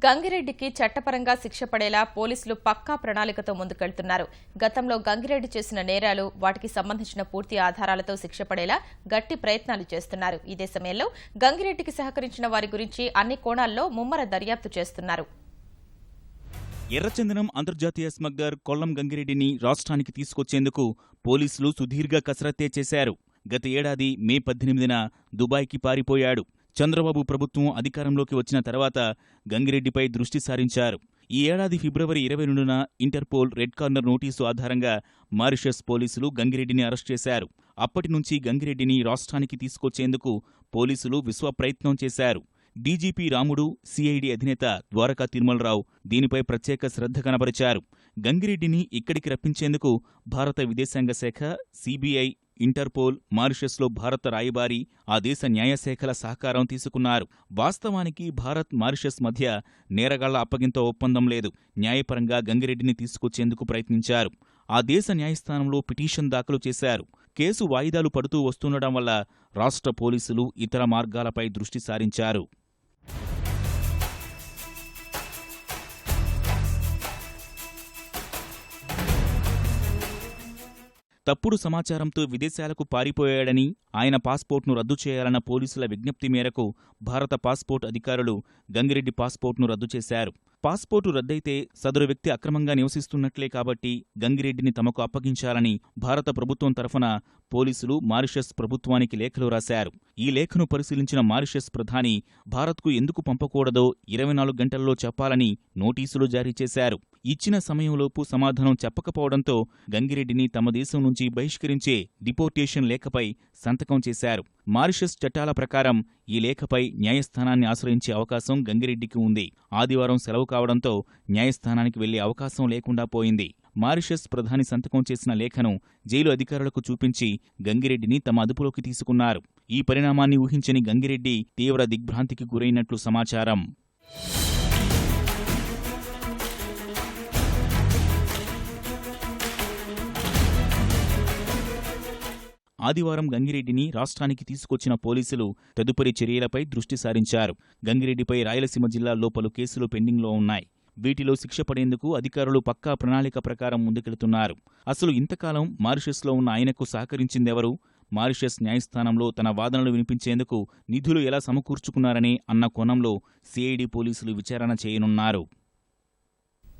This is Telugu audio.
గంగిరెడ్డికి చట్టపరంగా శిక్ష పడేలా పోలీసులు పక్కా ప్రణాళికతో ముందుకెళ్తున్నారు. గతంలో గంగిరెడ్డి చేసిన నేరాలు, వాటికి సంబంధించిన పూర్తి ఆధారాలతో శిక్ష పడేలా గట్టి ప్రయత్నాలు చేస్తున్నారు. ఇదే సమయంలో గంగిరెడ్డికి సహకరించిన వారి గురించి అన్ని కోణాల్లో ముమ్మర దర్యాప్తు చేస్తున్నారు. ఎర్రచందనం అంతర్జాతీయ స్మగ్లర్ కొల్లం గంగిరెడ్డిని రాష్ట్రానికి తీసుకొచ్చేందుకు పోలీసులు సుదీర్ఘ కసరత్తే చేశారు. గత ఏడాది మే 18న దుబాయ్కి పారిపోయాడు. చంద్రబాబు ప్రభుత్వం అధికారంలోకి వచ్చిన తర్వాత గంగిరెడ్డిపై దృష్టి సారించారు. ఈ ఏడాది ఫిబ్రవరి 22న ఇంటర్పోల్ రెడ్ కార్నర్ నోటీసు ఆధారంగా మారిషస్ పోలీసులు గంగిరెడ్డిని అరెస్ట్ చేశారు. అప్పటి నుంచి గంగిరెడ్డిని రాష్ట్రానికి తీసుకొచ్చేందుకు పోలీసులు విశ్వప్రయత్నం చేశారు. డీజీపీ రాముడు, సిఐడి అధినేత ద్వారకా తిరుమలరావు దీనిపై ప్రత్యేక శ్రద్ధ కనబరిచారు. గంగిరెడ్డిని ఇక్కడికి రప్పించేందుకు భారత విదేశాంగ శాఖ, సిబిఐ, ఇంటర్పోల్, మారిషస్లో భారత రాయబారి, ఆ దేశ న్యాయశాఖల సహకారం తీసుకున్నారు. వాస్తవానికి భారత్, మారిషస్ మధ్య నేరగాళ్ల అప్పగింత ఒప్పందం లేదు. న్యాయపరంగా గంగిరెడ్డిని తీసుకొచ్చేందుకు ప్రయత్నించారు. ఆ దేశ న్యాయస్థానంలో పిటిషన్ దాఖలు చేశారు. కేసు వాయిదాలు పడుతూ వస్తుండటం వల్ల రాష్ట్ర పోలీసులు ఇతర మార్గాలపై దృష్టి సారించారు. తప్పుడు సమాచారంతో విదేశాలకు పారిపోయాడని, ఆయన పాస్పోర్ట్ను రద్దు చేయాలన్న పోలీసుల విజ్ఞప్తి మేరకు భారత పాస్పోర్ట్ అధికారులు గంగిరెడ్డి పాస్పోర్ట్ను రద్దు చేశారు. పాస్పోర్టు రద్దయితే సదరు వ్యక్తి అక్రమంగా నివసిస్తున్నట్లే కాబట్టి గంగిరెడ్డిని తమకు అప్పగించాలని భారత ప్రభుత్వం తరఫున పోలీసులు మారిషస్ ప్రభుత్వానికి లేఖలు రాశారు. ఈ లేఖను పరిశీలించిన మారిషస్ ప్రధాని భారత్కు ఎందుకు పంపకూడదో 24 గంటల్లో చెప్పాలని నోటీసులు జారీ చేశారు. ఇచ్చిన సమయంలోపు సమాధానం చెప్పకపోవడంతో గంగిరెడ్డిని తమ దేశం నుంచి బహిష్కరించే డిపోర్టేషన్ లేఖపై సంతకం చేశారు. మారిషస్ చట్టాల ప్రకారం ఈ లేఖపై న్యాయస్థానాన్ని ఆశ్రయించే అవకాశం గంగిరెడ్డికి ఉంది. ఆదివారం సెలవు కావడంతో న్యాయస్థానానికి వెళ్లే అవకాశం లేకుండా పోయింది. మారిషస్ ప్రధాని సంతకం చేసిన లేఖను జైలు అధికారులకు చూపించి గంగిరెడ్డిని తమ అదుపులోకి తీసుకున్నారు. ఈ పరిణామాన్ని ఊహించని గంగిరెడ్డి తీవ్ర దిగ్భ్రాంతికి గురైనట్లు సమాచారం. ఆదివారం గంగిరెడ్డిని రాష్ట్రానికి తీసుకొచ్చిన పోలీసులు తదుపరి చర్యలపై దృష్టి సారించారు. గంగిరెడ్డిపై రాయలసీమ జిల్లాల్లో పలు కేసులు పెండింగ్లో ఉన్నాయి. వీటిలో శిక్ష పడేందుకు అధికారులు పక్కా ప్రణాళిక ప్రకారం ముందుకెళుతున్నారు. అసలు ఇంతకాలం మారిషస్లో ఉన్న ఆయనకు సహకరించిందెవరు? మారిషస్ న్యాయస్థానంలో తన వాదనలు వినిపించేందుకు నిధులు ఎలా సమకూర్చుకున్నారనే అన్న కోణంలో సిఐడి పోలీసులు విచారణ చేయనున్నారు.